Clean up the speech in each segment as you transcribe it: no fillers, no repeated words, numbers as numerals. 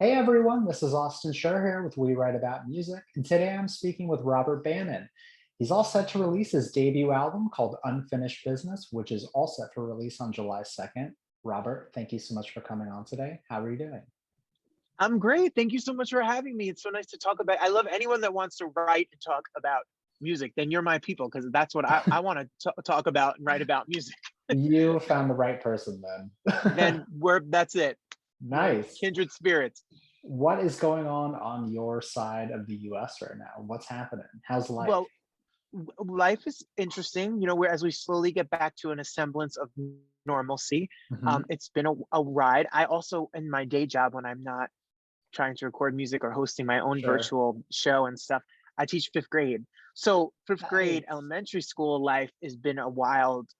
Hey everyone, this is Austin Scher here with We Write About Music, and today I'm speaking with Robert Bannon. He's all set to release his debut album called Unfinished Business, which is all set for release on July 2nd. Robert, thank you so much for coming on today. How are you doing? I'm great. Thank you so much for having me. It's so nice to talk about. I love anyone that wants to write and talk about music. Then you're my people because that's what I want to talk about and write about music. You found the right person then. Then that's it. We're Nice. kindred spirits. What is going on your side of the US right now? What's happening? How's life? Well, life is interesting. Where as we slowly get back to a semblance of normalcy. Mhm. It's been a ride. I also, in my day job, when I'm not trying to record music or hosting my own Sure. virtual show and stuff, I teach fifth grade. So fifth grade Nice. elementary school life has been a wild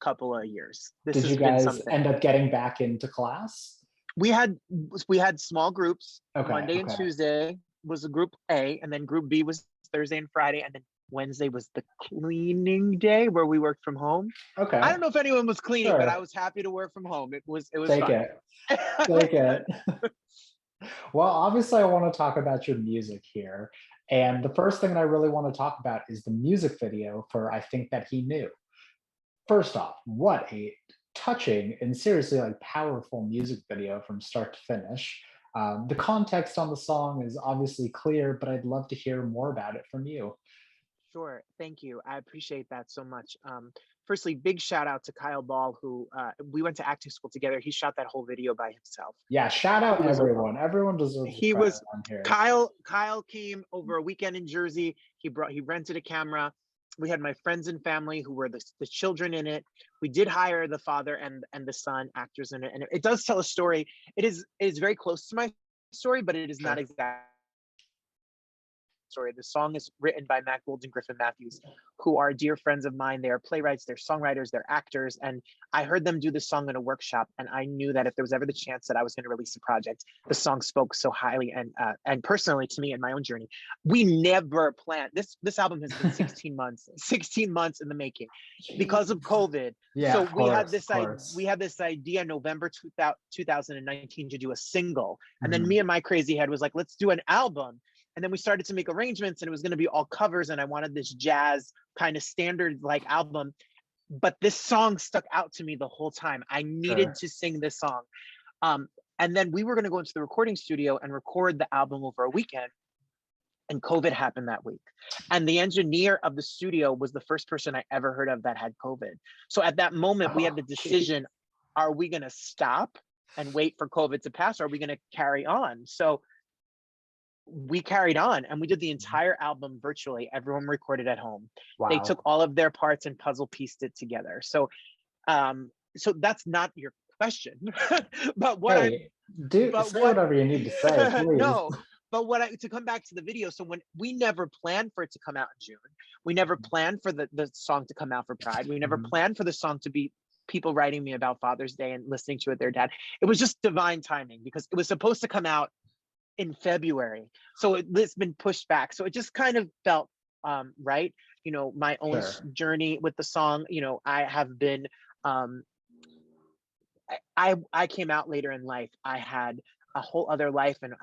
couple of years. This Did you has been guys something. end up getting back into class? We had we had small groups. Okay, Monday and okay. Tuesday was a group A, and then group B was Thursday and Friday, and then Wednesday was the cleaning day where we worked from home. I Okay, don't know if anyone was cleaning, but I sure. was happy to work from home. It was Take fun. it. Take it. Well, obviously, I want to talk about your music here. And the first thing that I really want to talk about is the music video for I Think That He Knew. First off, what a touching and seriously like powerful music video from start to finish. The context on the song is obviously clear, but I'd love to hear more about it from you. Sure. Thank you. I appreciate that so much. Firstly, big shout out to Kyle Ball, who we went to acting school together. He shot that whole video by himself. Yeah, shout He out was everyone. Everyone deserves the he credit was on here. Kyle came over a weekend in Jersey. He rented a camera. We had my friends and family who were the children in it. We did hire the father and the son actors in it, and it does tell a story. It is very close to my story, but it is not Sure. exact story. The song is written by Matt Gould and Griffin Matthews, who are dear friends of mine. They are playwrights, they're songwriters, they're actors. And I heard them do this song in a workshop, and I knew that if there was ever the chance that I was going to release a project, the song spoke so highly and personally to me in my own journey. We never planned this. This album has been 16 months, 16 months in the making because of Jeez. COVID. Yeah, So of course, of we course. had this idea November 2019 to do a single, and then Mhm. me and my crazy head was like, let's do an album. And then we started to make arrangements, and it was going to be all covers, and I wanted this jazz kind of standard like album, but this song stuck out to me the whole time. I needed Sure. to sing this song. um, and then we were going to go into the recording studio and record the album over a weekend, and COVID happened that week, and the engineer of the studio was the first person I ever heard of that had COVID. So at that moment we had Oh, the gee. decision: are we going to stop and wait for COVID to pass, or are we going to carry on? So we carried on and we did the entire album virtually. Everyone recorded at home. They took Wow. all of their parts and puzzle pieced it together. So that's not your question. but what I Hey, do but say what whatever you need to say, please. no, but what I to come back to the video. So when we never planned for it to come out in June, we never planned for the song to come out for Pride. We never Mhm. planned for the song to be people writing me about Father's Day and listening to it their dad. It was just divine timing because it was supposed to come out in February. So it's been pushed back. So it just kind of felt right. My own Sure. journey with the song. I have been um, I came out later in life. I had a whole other life, and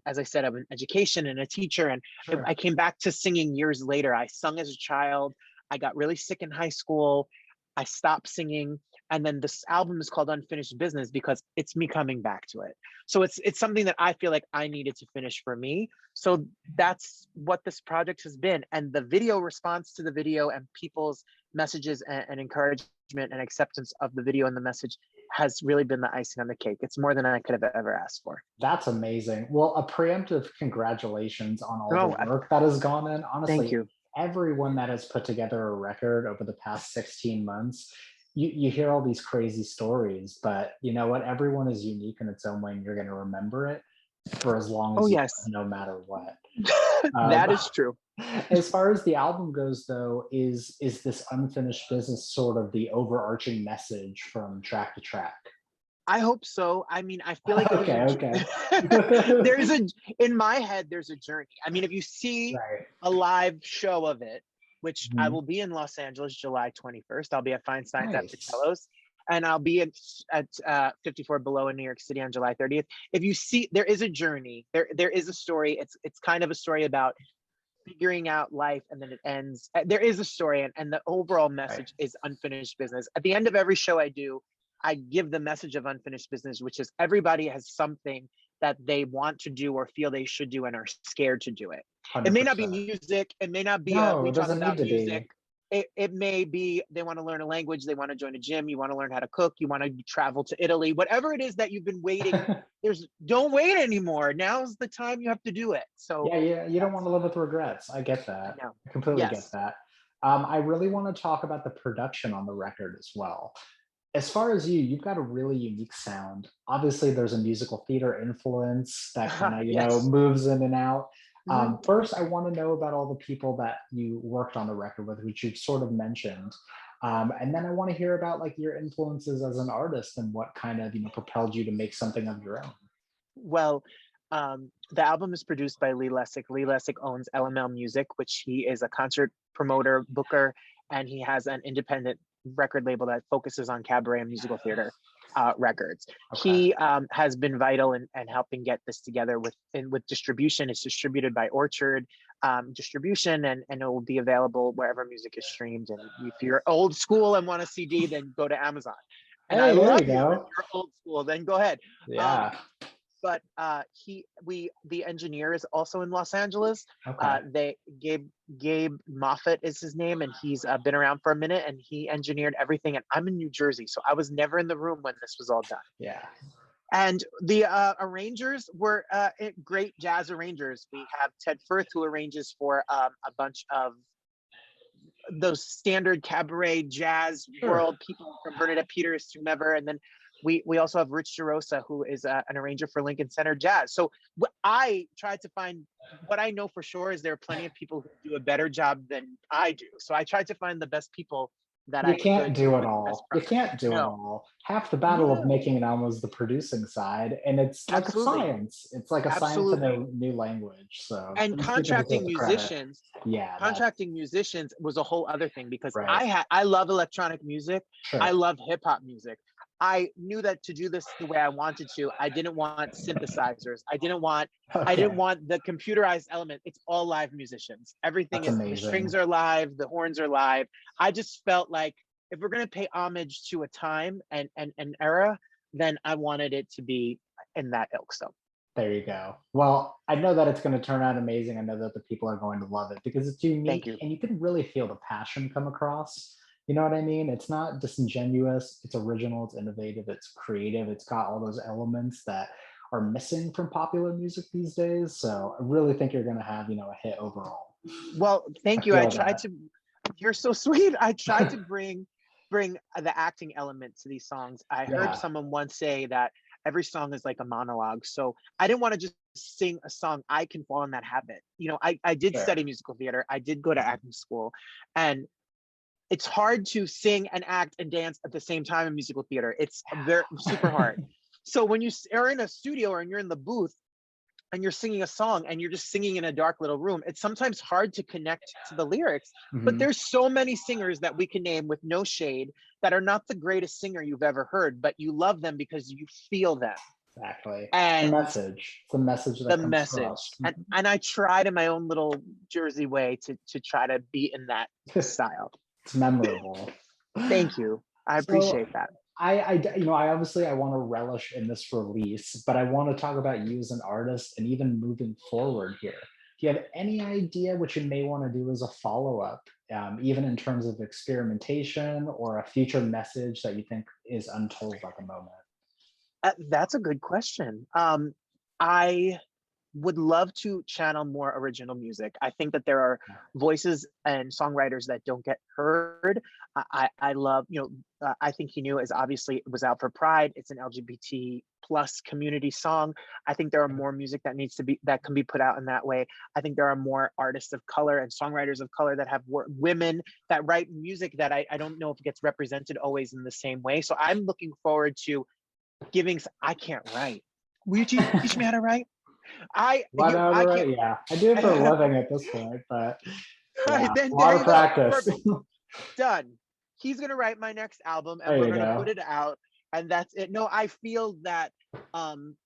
as I said, I'm an education and a teacher, and I Sure. came back to singing years later. I sung as a child. I got really sick in high school. I stopped singing, and then this album is called Unfinished Business because it's me coming back to it. So it's something that I feel like I needed to finish for me. So that's what this project has been, and the video response to the video and people's messages and encouragement and acceptance of the video and the message has really been the icing on the cake. It's more than I could have ever asked for. That's amazing. Well, a preemptive congratulations on all the Oh, work that has gone in. thank Honestly, you. everyone that has put together a record over the past 16 months, you hear all these crazy stories, but you know what? Everyone is unique in its own way, and you're going to remember it for as long Oh, as you yes, live, no matter what. that Um, is true. as far as the album goes, though, is this unfinished business sort of the overarching message from track to track? I hope so. I mean, I feel like there's Okay, okay. there's a in my head there's a journey. I mean, if you see Right. a live show of it, which I Mhm. will be in Los Angeles July 21st, I'll be at Feinstein's at Nice. Pichello's. and I'll be at 54 Below in New York City on July 30th. If you see, there is a journey. There is a story. It's kind of a story about figuring out life, and then it ends. There is a story, and the overall Right. message is unfinished business. At the end of every show I do, I give the message of unfinished business, which is everybody has something that they want to do or feel they should do and are scared to do it. It may not be 100%. music. It may not be No, we it talk doesn't need about to music. be. It may be they want to learn a language, they want to join a gym, you want to learn how to cook, you want to travel to Italy, whatever it is that you've been waiting. Don't wait anymore. Now's the time you have to do it. So Yeah, yeah, you don't want that's to live with regrets. I get I that. know. I completely get Yes. that. I really want to talk about the production on the record as well. As far as you've got a really unique sound. Obviously, there's a musical theater influence that kind of, Yes. moves in and out. Mhm. First, I want to know about all the people that you worked on the record with, which you've sort of mentioned. And then I want to hear about like your influences as an artist and what kind of, propelled you to make something of your own. Well, the album is produced by Lee Lessick. Lee Lessick owns LML Music, which he is a concert promoter, booker, and he has an independent record label that focuses on cabaret and musical theater records. Okay. He has been vital in helping get this together with distribution. It's distributed by Orchard Distribution, and it will be available wherever music is streamed. And if you're old school and want a CD, then go to Amazon. And I Hey, there love you you. If go. you're old school, then go ahead. Um, Yeah. but the engineer is also in Los Angeles. Okay. They Gabe Moffat is his name, and he's been around for a minute, and he engineered everything. And I'm in New Jersey, so I was never in the room when this was all done. Yeah. And the arrangers were great jazz arrangers. We have Ted Firth, who arranges for a bunch of those standard cabaret jazz Sure. world people, from Bernadette Peters to whomever. And then we also have Rich Gerosa, who is an arranger for Lincoln Center Jazz. So I tried to find, what I know for sure is there are plenty of people who do a better job than I do. So I tried to find the best people that You I can't could do it with the best all. You project. can't do it No, all. Half the battle of no, making an album is the producing side, and it's like a absolutely, science. It's like a science in a absolutely. new language. So And those people deserve the credit. Yeah, that contracting musicians was a whole other thing, because right. I love electronic music. I Sure. love hip hop music. I knew that to do this the way I wanted to, I didn't want synthesizers. I didn't Okay. want the computerized element. It's all live musicians. Everything That's is, the strings amazing. are live, the horns are live. I just felt like if we're going to pay homage to a time and an era, then I wanted it to be in that ilk. So There you go. Well, I know that it's going to turn out amazing. I know that the people are going to love it because it's thank unique you. and you can really feel the passion come across. You know what I mean? It's not disingenuous, it's original, it's innovative, it's creative, it's got all those elements that are missing from popular music these days. So I really think you're going to have, a hit overall. Well, I thank you. I feel tried that. to, you're so sweet. I tried to bring the acting element to these songs. I heard Yeah, someone once say that every song is like a monologue. So I didn't want to just sing a song. I can fall in that habit. I did sure. study musical theater. I did go to acting school, and it's hard to sing and act and dance at the same time in musical theater. It's very super hard. So when you are in a studio or you're in the booth and you're singing a song and you're just singing in a dark little room, it's sometimes hard to connect to the lyrics. But Mhm. there's so many singers that we can name, with no shade, that are not the greatest singer you've ever heard, but you love them because you feel them. Exactly. It's the And message. It's the message the that comes message, across. and I tried in my own little Jersey way to try to be in that style. It's memorable. Thank you. I So appreciate that. I obviously I want to relish in this release, but I want to talk about you as an artist and even moving forward here. Do you have any idea what you may want to do as a follow-up, even in terms of experimentation or a future message that you think is untold at the moment? That's a good question. I would love to channel more original music. I think that there are voices and songwriters that don't get heard. I love, I think he knew is obviously it was out for Pride. It's an LGBT plus community song. I think there are more music that can be put out in that way. I think there are more artists of color and songwriters of color that have women that write music that I don't know if it gets represented always in the same way. So I'm looking forward to I can't write. Will you teach me how to write? I can't. Whatever. Yeah, I do it for a living at this point, but yeah, a Then lot there of you go. practice. Perfect. Done. he's gonna write my next album, and There we're you gonna go. put it out, and that's it. No, I feel that um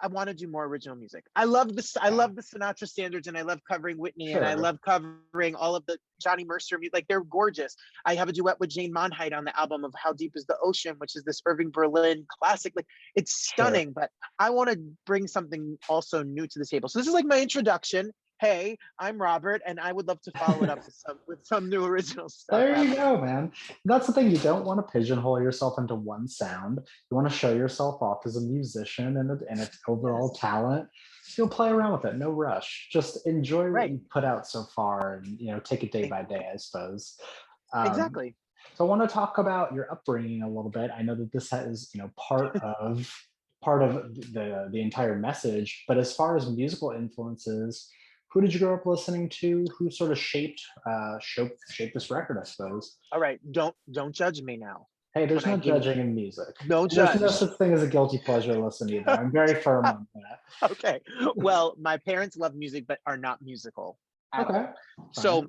I want to do more original music. I love this. I Yeah, love the Sinatra standards, and I love covering Whitney, and I sure. love covering all of the Johnny Mercer music. Like, they're gorgeous. I have a duet with Jane Monheit on the album of "How Deep Is the Ocean," which is this Irving Berlin classic. Like, it's Sure. stunning. But I want to bring something also new to the table. So this is like my introduction. Hey, I'm Robert, and I would love to follow it up with some new original stuff There you after. go, man. That's the thing. You don't want to pigeonhole yourself into one sound. You want to show yourself off as a musician and its overall Yes, talent. You'll play around with it. No rush. Just enjoy what right. you put out so far, and take it day E- by day, I suppose. Um, Exactly. so I want to talk about your upbringing a little bit. I know that this is, part of the entire message. But as far as musical influences, who did you grow up listening to? Who sort of shaped this record, I suppose? All right. Don't judge me now Hey, when there's I no give. judging in music. No And there's no judge. such thing as a guilty pleasure listen either. I'm very firm on that. Okay. Well, my parents love music, but are not musical at Okay, all. fine. So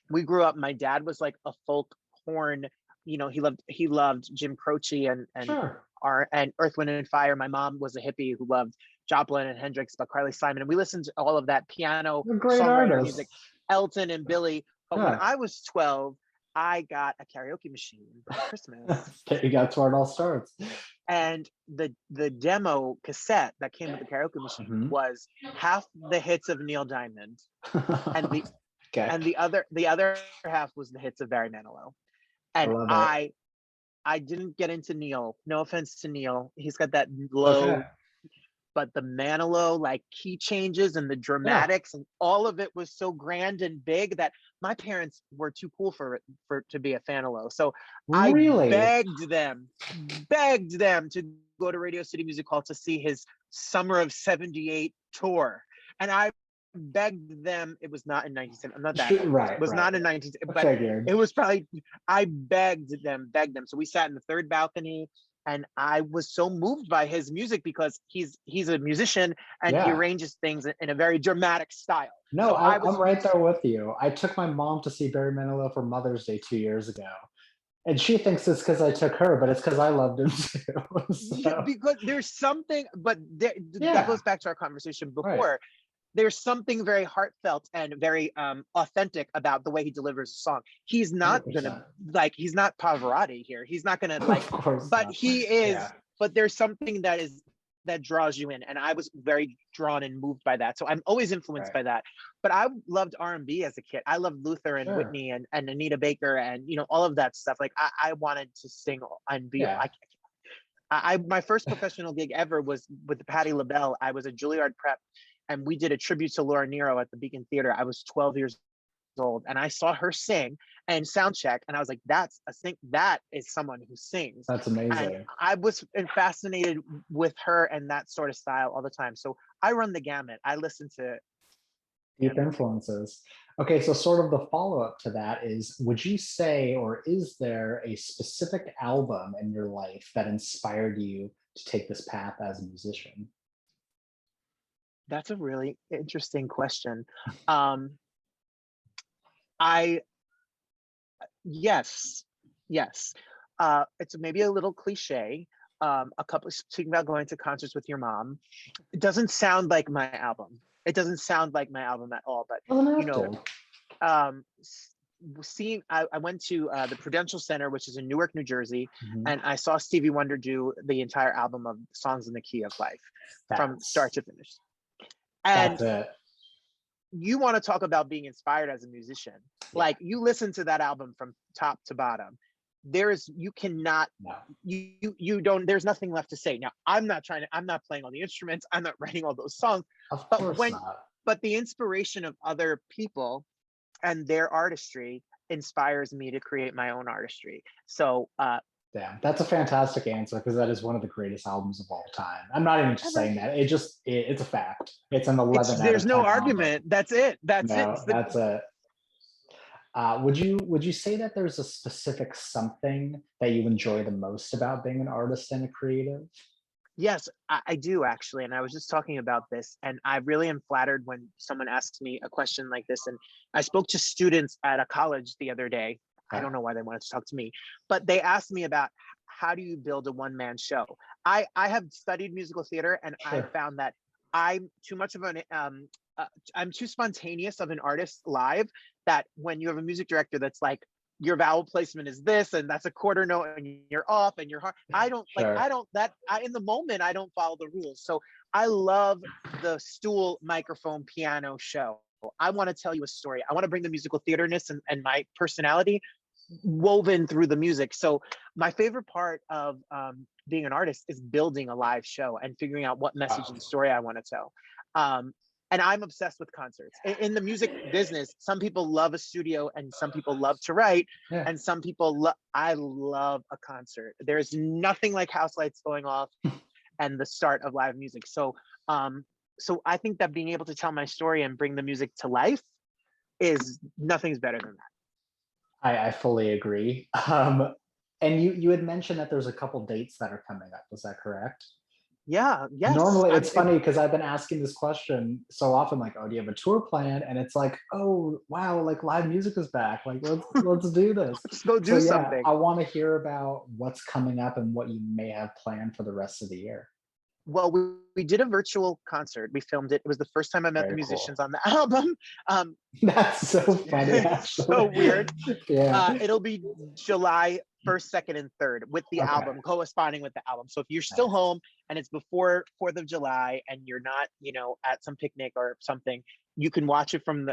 we grew up. My dad was like a folk horn. He loved Jim Croce and Earth, Wind and Fire. My mom was a hippie who loved Joplin and Hendrix, but Carly Simon, and we listened to all of that piano You're a great songwriter artist. music, Elton and Billy. But when Yeah. I was 12, I got a karaoke machine for Christmas. Okay, you got where it all starts. And the demo cassette that came with the karaoke machine Mhm. was half the hits of Neil Diamond, and the Okay, and the other half was the hits of Barry Manilow. I And love it. I didn't get into Neil. No offense to Neil, he's got that Okay, low, but the Manilow, like, key changes and the yeah, dramatics and all of it was so grand and big that my parents were too cool for it to be a fan of Low. So I really. begged them to go to Radio City Music Hall to see his Summer of '78 tour. And I begged them. It was not in 1970. I'm not that old. It Right, was right. not in 19, I but figured. it was probably, I begged them. So we sat in the third balcony, and I was so moved by his music because he's a musician and he Yeah. arranges things in a very dramatic style. No, So I I'm was right there with you. I took my mom to see Barry Manilow for Mother's Day 2 years ago, and she thinks it's because I took her, but it's because I loved him too. Yeah, So because there's something, but that yeah, goes back to our conversation right. before. There's something very heartfelt and very authentic about the way he delivers a song. He's not gonna 100%. he's not Pavarotti here. He's not gonna Of course but not. he Yeah, is. But there's something that draws you in, and I was very drawn and moved by that. So I'm always influenced right. by that. But I loved R&B as a kid. I loved Luther and Sure. Whitney and Anita Baker and all of that stuff. Like, I wanted to sing and be. Yeah. My first professional gig ever was with Patti LaBelle. I was a Juilliard prep, and we did a tribute to Laura Nyro at the Beacon Theater. I was 12 years old, and I saw her sing and sound check, and I was like, that is someone who sings. That's And amazing. I was fascinated with her and that sort of style all the time. So I run the gamut. I listen to Deep everything. influences. Okay, so sort of the follow-up to that is, would you say, or is there a specific album in your life that inspired you to take this path as a musician? That's a really interesting question. Um, I Yes, yes. It's maybe a little cliche. A couple speaking about going to concerts with your mom. It doesn't sound like my album. It doesn't sound like my album at all. But Doesn't you have know, to. um, seeing I went to the Prudential Center, which is in Newark, New Jersey, Mhm. and I saw Stevie Wonder do the entire album of Songs in the Key of Life from start That's to finish. And that's it. you want to talk about being inspired as a musician. Yeah. Like, you listen to that album from top to bottom. You cannot, No, you don't, there's nothing left to say. Now, I'm not playing all the instruments. I'm not writing all those songs, of but course not. the inspiration of other people and their artistry inspires me to create my own artistry. So, Damn, that's a fantastic answer because that is one of the greatest albums of all time. I'm not even just ever, saying that. It's a fact. It's an 11 out there's of no 10 album. argument. That's it. No, It's that's it. Would you say that there's a specific something that you enjoy the most about being an artist and a creative? Yes, I do actually. And I was just talking about this, and I really am flattered when someone asks me a question like this. And I spoke to students at a college the other day, I don't know why they wanted to talk to me, but they asked me about how do you build a one-man show. I have studied musical theater, and I Sure. found that I'm too much of an I'm too spontaneous of an artist live, that when you have a music director that's like, your vowel placement is this and that's a quarter note and you're off and you're hard. I don't like, Sure. I don't that I, in the moment I don't follow the rules. So I love the stool, microphone, piano show. I want to tell you a story. I want to bring the musical theaterness and my personality woven through the music. So my favorite part of being an artist is building a live show and figuring out what message Wow. and story I want to tell. And I'm obsessed with concerts. In the music business, some people love a studio and some people love to write, Yeah. and some people I love a concert. There's nothing like house lights going off and the start of live music. So so I think that being able to tell my story and bring the music to life is nothing's better than that. I fully agree. And you had mentioned that there's a couple dates that are coming up. Was that correct? Yeah, yes. Normally, it's funny because I've been asking this question so often, like, "Oh, do you have a tour plan?" And it's like, "Oh, wow, like live music is back. Like, let's do this." Let's go So do yeah, something. I want to hear about what's coming up and what you may have planned for the rest of the year. Well, we did a virtual concert. We filmed it. It was the first time I met the Very cool. musicians on the album. That's so funny, It's so actually. weird. Yeah. It'll be July 1st, 2nd, and 3rd with the Okay. album, corresponding with the album. So if you're still Nice. home and it's before 4th of July and you're not, at some picnic or something, you can watch it from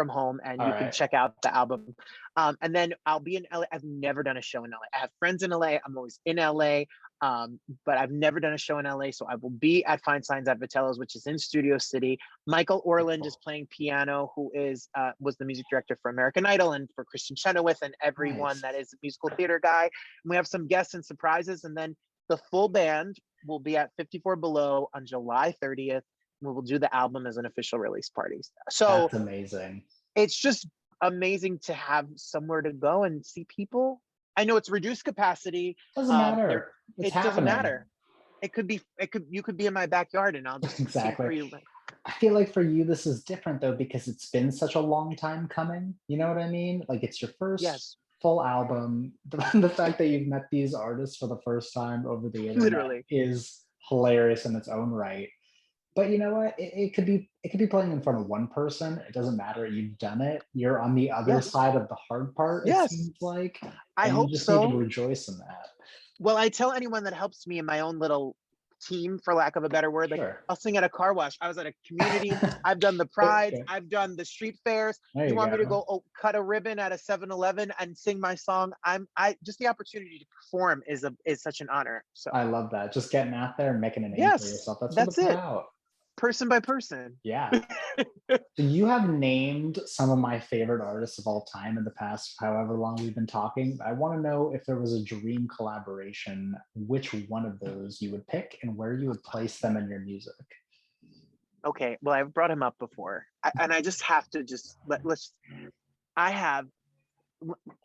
home and All you can right. check out the album. And then I'll be in LA. I've never done a show in LA. I have friends in LA. I'm always in LA. But I've never done a show in LA. So I will be at Feinstein's at Vitello's, which is in Studio City. Michael Orland is Cool. playing piano, who is was the music director for American Idol and for Christian Chenoweth and everyone Nice. that is a musical theater guy. And we have some guests and surprises, and then the full band will be at 54 Below on July 30th. We will do the album as an official release party. So That's amazing. it's just amazing to have somewhere to go and see people. I know it's reduced capacity. Doesn't There, matter. It's it doesn't happening. matter. You could be in my backyard and I'll just sing for Exactly. you. I feel like for you, this is different though, because it's been such a long time coming. You know what I mean? Like it's your first Yes, full album. The fact that you've met these artists for the first time over the internet literally. is hilarious in its own right. But you know what? It could be playing in front of one person. It doesn't matter. You've done it. You're on the other Yes, side of the hard part, it yes. seems like. I And you hope just need to so. rejoice in that. Well, I tell anyone that helps me in my own little team, for lack of a better word, like Sure. I'll sing at a car wash. I was at a community. I've done the prides. I've done the street fairs. There You you want me to go. go cut a ribbon at a 7-Eleven and sing my song? I just the opportunity to perform is such an honor. So I love that. Just getting out there and making a name for yes, yourself. That's what that's it's it. about. Person by person. Yeah. So you have named some of my favorite artists of all time in the past, however long we've been talking. I want to know if there was a dream collaboration, which one of those you would pick and where you would place them in your music. Okay, well, I've brought him up before, and I just have to let's. I have.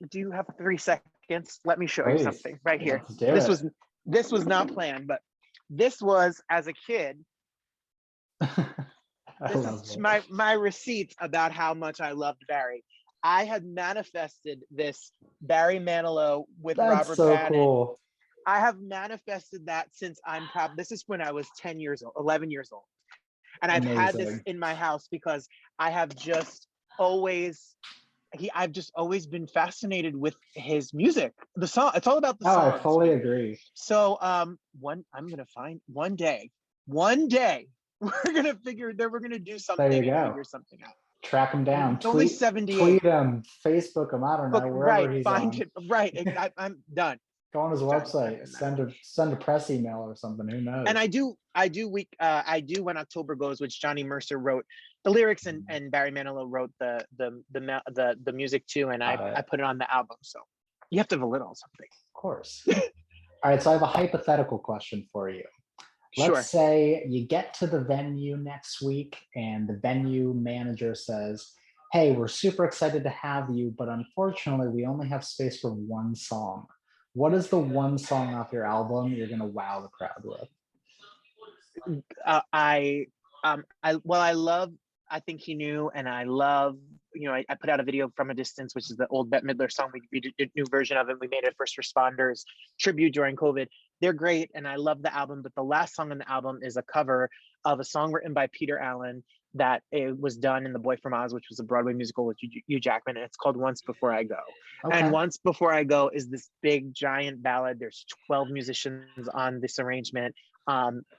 Do you have 3 seconds? Let me show you Please, something right here. let's do This it. was this was not planned, but this was as a kid. I This love is it. my receipts about how much I loved Barry. I had manifested this Barry Manilow with That's Robert so Bannon. cool. I have manifested that since this is when I was 10 years old, 11 years old. And I've had this Amazing. in my house because I have just always I've just always been fascinated with his music. The song, it's all about the Oh, I songs. fully agree. So I'm gonna find one day we're gonna we're gonna do There you something and go. figure something out. Track him down. It's only Tweet, 78. tweet him, Facebook him. I don't know, Book wherever right, he's find on. it right. I'm done. Go on his Done. website. Send a press email or something. Who And knows? I do When October Goes, which Johnny Mercer wrote the lyrics, and Barry Manilow wrote the music too, and Got I it. put it on the album. So you have to have a little something. Of course. All right. So I have a hypothetical question for you. Let's Sure. say you get to the venue next week and the venue manager says, "Hey, we're super excited to have you, but unfortunately, we only have space for one song." What is the one song off your album you're going to wow the crowd with? I well, I think he knew, and I love, I put out a video From a Distance, which is the old Bette Midler song. We did a new version of it. We made a first responders tribute during COVID. They're great, and I love the album, but the last song on the album is a cover of a song written by Peter Allen that it was done in The Boy from Oz, which was a Broadway musical with Hugh Jackman, and it's called Once Before I Go. And Okay. Once Before I Go is this big giant ballad. There's 12 musicians on this arrangement.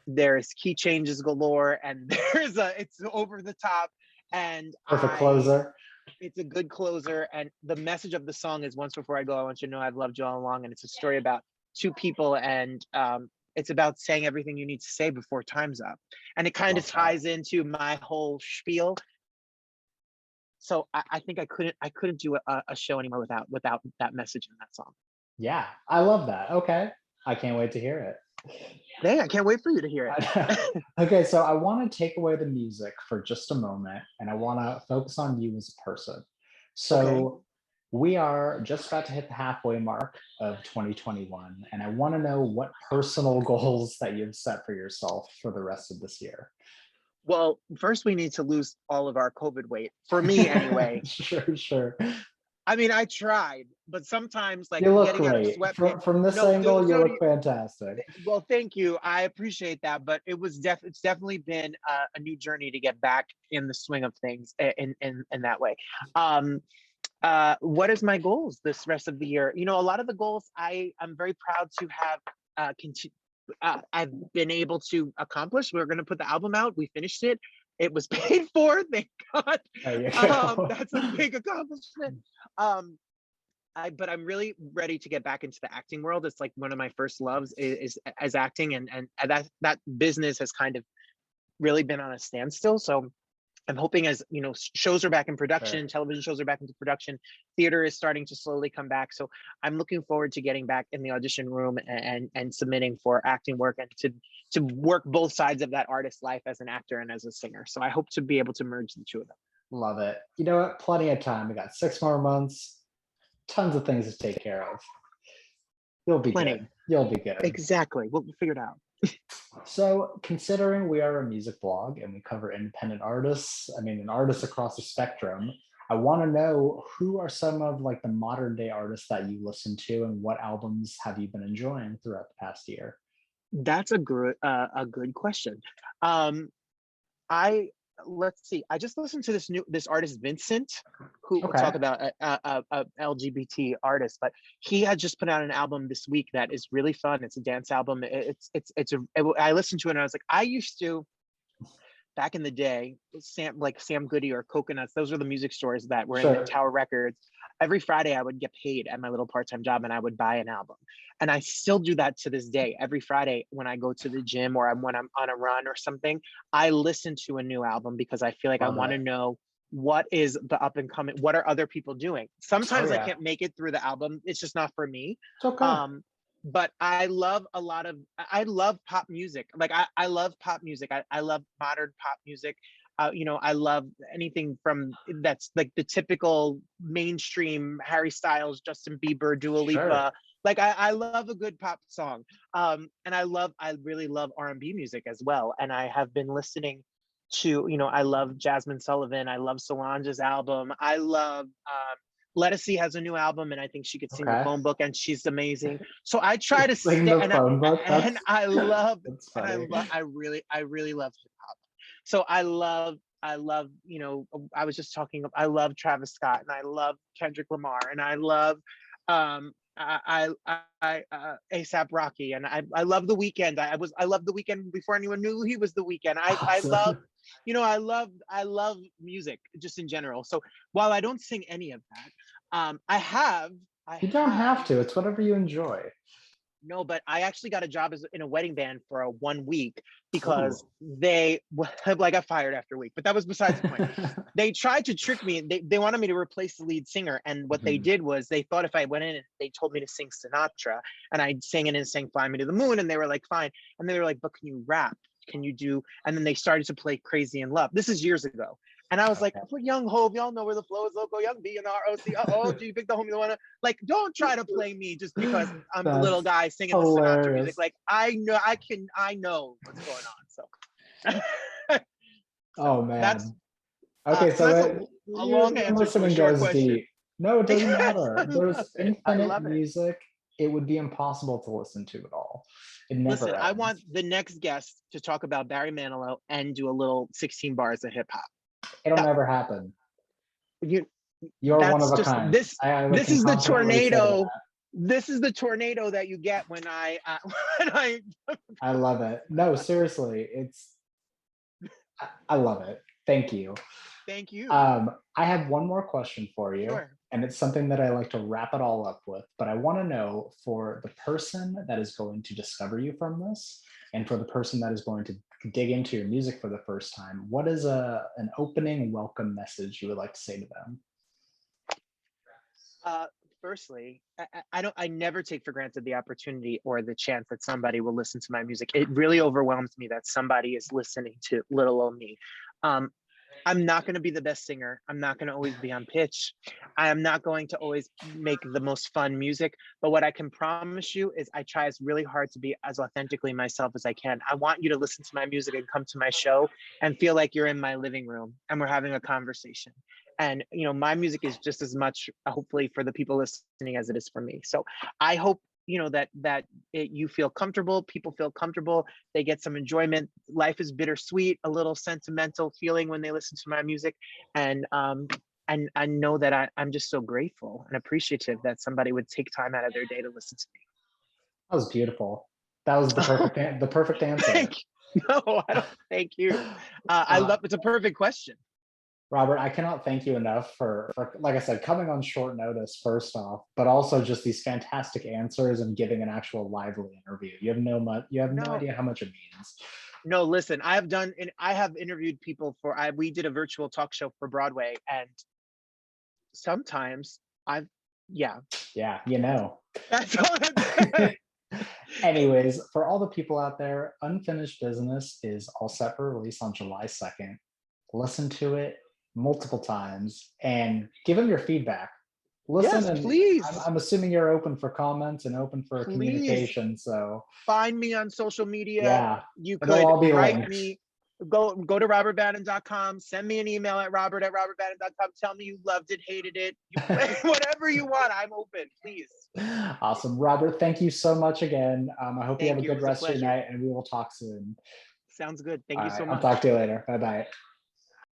There's key changes galore, and it's over the top, and Perfect closer. it's a good closer. And the message of the song is, once before I go, I want you to know I've loved you all along. And it's a story about two people, and it's about saying everything you need to say before time's up. And it kind of Love that. ties into my whole spiel. So I think I couldn't do a show anymore without that message in that song. Yeah, I love that. Okay. I can't wait to hear it. Hey, I can't wait for you to hear it. Okay, so I want to take away the music for just a moment, and I want to focus on you as a person. So Okay. we are just about to hit the halfway mark of 2021, and I want to know what personal goals that you've set for yourself for the rest of this year. Well, first we need to lose all of our COVID weight. For me, anyway. Sure. I mean, I tried, but sometimes, like, You look getting out of great. sweatpants. From this No, angle, you so look fantastic. well, thank you. I appreciate that, but it's definitely been a new journey to get back in the swing of things in that way. What is my goals this rest of the year? A lot of the goals I'm very proud to have I've been able to accomplish. We're going to put the album out. We finished it. It was paid for, thank God. There you go. That's a big accomplishment. But I'm really ready to get back into the acting world. It's like one of my first loves is as acting, and that business has kind of really been on a standstill. So I'm hoping, as shows are back in production, Sure. television shows are back into production, theater is starting to slowly come back. So I'm looking forward to getting back in the audition room and submitting for acting work, and to work both sides of that artist life as an actor and as a singer. So I hope to be able to merge the two of them. Love it. You know what? Plenty of time. We got 6 more months. Tons of things to take care of. You'll be Plenty. good. You'll be good. Exactly. We'll figure it out. So, considering we are a music blog and we cover independent artists, and artists across the spectrum, I want to know, who are some of like the modern day artists that you listen to, and what albums have you been enjoying throughout the past year? That's a good question. Let's see. I just listened to this artist Vincent, who we'll Okay. talk about a LGBT artist, but he had just put out an album this week that is really fun. It's a dance album. I listened to it and I was like, I used to, back in the day, Sam Goody or Coconuts, those were the music stores that were in Sure. the Tower Records. Every Friday I would get paid at my little part-time job and I would buy an album. And I still do that to this day. Every Friday when I go to the gym, or when I'm on a run or something, I listen to a new album, because I feel like I Love want to it. know what is the up and coming, what are other people doing. Sometimes I yeah. can't make it through the album. It's just not for me. It's okay. But I love I love pop music. Like I love pop music. I love modern pop music. I love anything from that's like the typical mainstream Harry Styles, Justin Bieber, Dua Lipa. Sure. Like I love a good pop song. And I really love R&B music as well. And I have been listening to, I love Jasmine Sullivan. I love Solange's album. I love Lettucey has a new album, and I think she could sing the Okay. phone book, and she's amazing. So I try to Sing stay, the phone book. and I love, That's and funny. I really love hip hop. So I love, I was just talking. I love Travis Scott, and I love Kendrick Lamar, and I love, ASAP Rocky, and I love The Weeknd. I love The Weeknd before anyone knew he was The Weeknd. I love, I love music just in general. So while I don't sing any of that, You don't have to. It's whatever you enjoy. No, but I actually got a job in a wedding band for a 1 week, because I got fired after a week, but that was besides the point. They tried to trick me. They wanted me to replace the lead singer. And what they did was, they thought if I went in and they told me to sing Sinatra, and I sang it and sang Fly Me to the Moon, and they were like, fine. And they were like, but can you rap? Can you do? And then they started to play Crazy in Love. This is years ago. And I was like, for Young Hove, y'all know where the flow is loco, Young B and R-O-C, do you pick the homie the one? Like, don't try to play me just because I'm the little guy singing the Sinatra music. Like, I know what's going on. So, oh man. Okay, so That's a your long answer to a listening short goes question. deep. No, it doesn't I matter. There's love it. I infinite love it. music. It would be impossible to listen to it all. It Listen, never I want ends. the next guest to talk about Barry Manilow and do a little 16 bars of hip hop. It'll That never happen. you You're one that's of a just kind. I this can is the confidently say tornado. that. This is the tornado that you get when I when I I love it. No, seriously, I love it. Thank you. thank you. I have one more question for you, Sure. and it's something that I like to wrap it all up with. But I want to know, for the person that is going to discover you from this, and for the person that is going to dig into your music for the first time, what is an opening welcome message you would like to say to them? Uh, Firstly, I never take for granted the opportunity or the chance that somebody will listen to my music. It really overwhelms me that somebody is listening to little old me. Um, I'm not going to be the best singer. I'm not going to always be on pitch. I am not going to always make the most fun music. But what I can promise you is I try as really hard to be as authentically myself as I can. I want you to listen to my music and come to my show and feel like you're in my living room and we're having a conversation. And my music is just as much, hopefully, for the people listening as it is for me. So I hope you feel comfortable, people feel comfortable, they get some enjoyment. Life is bittersweet, a little sentimental feeling when they listen to my music. And I know that I'm just so grateful and appreciative that somebody would take time out of their day to listen to That was beautiful. That was the perfect me. the perfect answer. Thank you. No, I don't. Thank you. I Uh, love. It's a perfect question. Robert, I cannot thank you enough for, like I said, coming on short notice, first off, but also just these fantastic answers and giving an actual lively interview. You have no No, idea how much it means. no. Listen, I have interviewed people for. We did a virtual talk show for Broadway, and sometimes I've, yeah. Yeah, you know. That's all. Anyways, for all the people out there, Unfinished Business is all set for release on July 2nd. Listen to it multiple times and give them your feedback. Listen, Yes, and please, I'm assuming you're open for comments and open for please communication. So find me on social media. yeah, You it'll could all be write linked. me. Go to robertbannon.com. Send me an email at robert@robertbannon.com. Tell me you loved it, hated it, whatever you want. I'm open. Please. Awesome. Robert, thank you so much again. I hope you have Thank a you. It good was a rest of your pleasure. night, and we will talk soon. Sounds good. Thank All you right, so I'll talk much. to you later. Bye bye.